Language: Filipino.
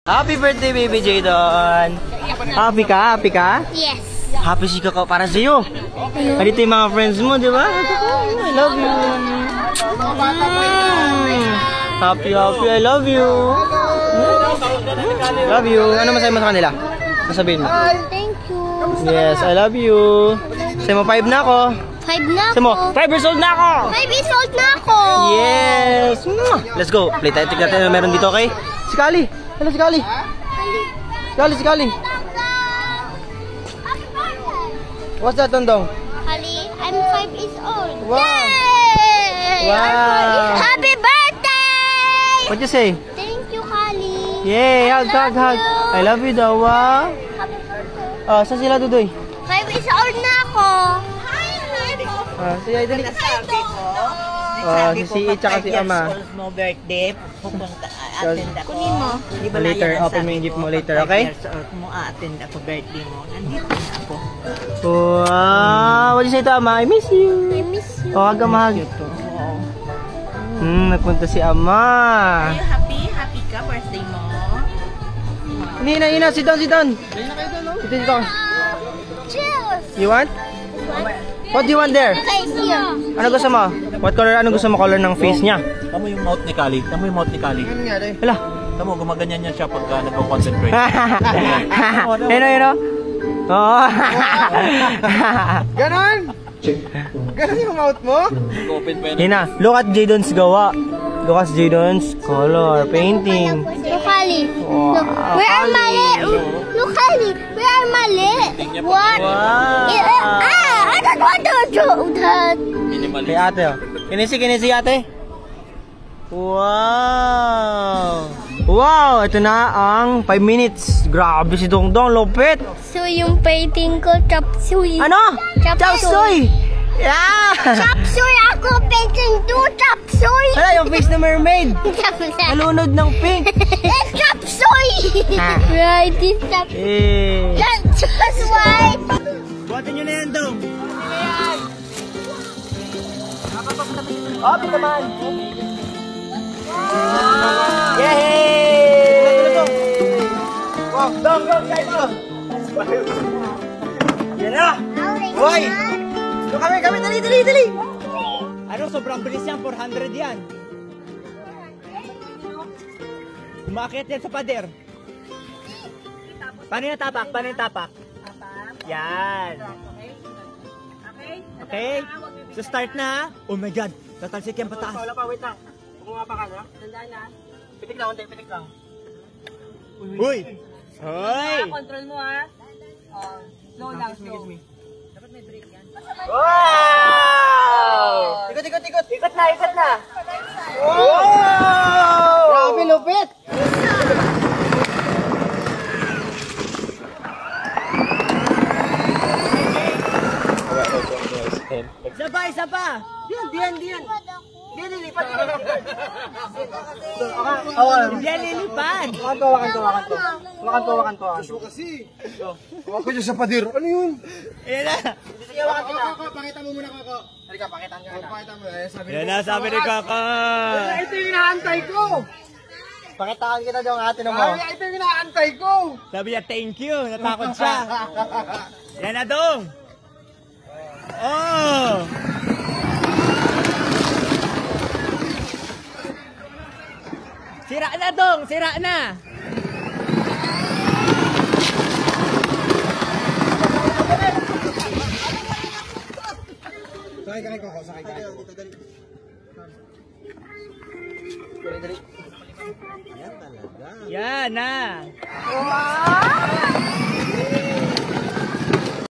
Happy birthday, baby Jadon! Happy ka? Happy ka? Yes. Happy si Kakao para sa'yo. Dito yung mga friends mo, di ba? I love you. Happy, I love you. Love you. Ano masabi mo sa kanila? Masabihin mo? Thank you. Yes, I love you. Sabi mo, 5 na ako. 5 na Sabi mo, ako. 5 years old na ako. 5 years old na ako. Yes. Let's go. Play tayo. Tignan tayo meron dito, okay? Si Kali. Hello, si Kali. Si Kali. What's that, Tondong? Kali, I'm 5 years old. Wow. Yay! Wow. Happy birthday! What you say? Thank you, Kali. Yay, hug. I love you daw. Wow. Happy birthday. Oh, saan sila, Dudoy? 5 years old na ako. Sige, dali. Si tsaka si Ama. Mo birthday, pupunta attend ako. Kunin mo. Di ba Later, na yan open mo sabi yung gift ko, mo later, pag okay? 5 years old mo, attend ako birthday mo. Nandito na ako. Wow. What you say to Ama? I miss you. I miss you. Oh, hug, mahag. Nagpunta si Ama. Are you happy? Happy ka birthday mo? Hina, sit down. Dito. Cheers. You want? What do you want there? Okay, here. Ano gusto mo? What color? Ano gusto mo color ng face niya? Tamo yung mouth ni Kali. Hala. Tamo, gumaganyan yan siya pagka nagko-concentrate. Ano? Oo. Ganon? Ganon yung mouth mo? Open pa yan. Hina, look at Jadon's gawa. Look at Jadon's color painting. Look, Ali. Wow. Look, where are my Look, Ali. Where are my What? Wow. I don't want to do that. Kay ate, oh. Kinisi ate. Wow, ito na ang 5 minutes. Grabe si Dongdong, lupit. So yung painting ko, chop suey. Ano? Chop suey. Yeah. Chop suey ako, painting to chop suey. Hala, yung face na mermaid. Nalunod ng pink. It's chop suey. Right, it's chop. That's why. Buhatin nyo na yan, Dong. Open naman. Yay! Wow, Dong, guys, go. Yan na. Hoy! Kami, dali. Ano, sobrang bilis yan, 400 yan. Umakit yan sa pader. Paano yung tapak? Yan. Okay? So start na. Oh my God. Tatalsik yan pataas. Wala pa, wait lang. Kumuha pa ka na. Tandaan na. Pitik lang. Uy! Hoy! Control mo ha. Slow lang, slow. Dapat may break yan. Wow! Ikot na. Wow! Grabe, lupit! Isa pa! Diyan! Diyan lilipad! Diyan lilipad! Wakan to. Gusto kasi. Huwag ko dyan sa pader. Ano yun? Ayan na! Pakita mo muna, Koko. Halika, pakita niyo. Pakita mo. Ayan na, sabi ni Kaka! Ito yung inaantay ko. Pakitaan kita dong ate mo. Ito yung inaantay ko. Sabi niya, thank you. Natakot siya. Yan na, Dong. Oh! Sira na, Dong. Sira na. Sakay, Koko. Sakay. Yan na. Wow!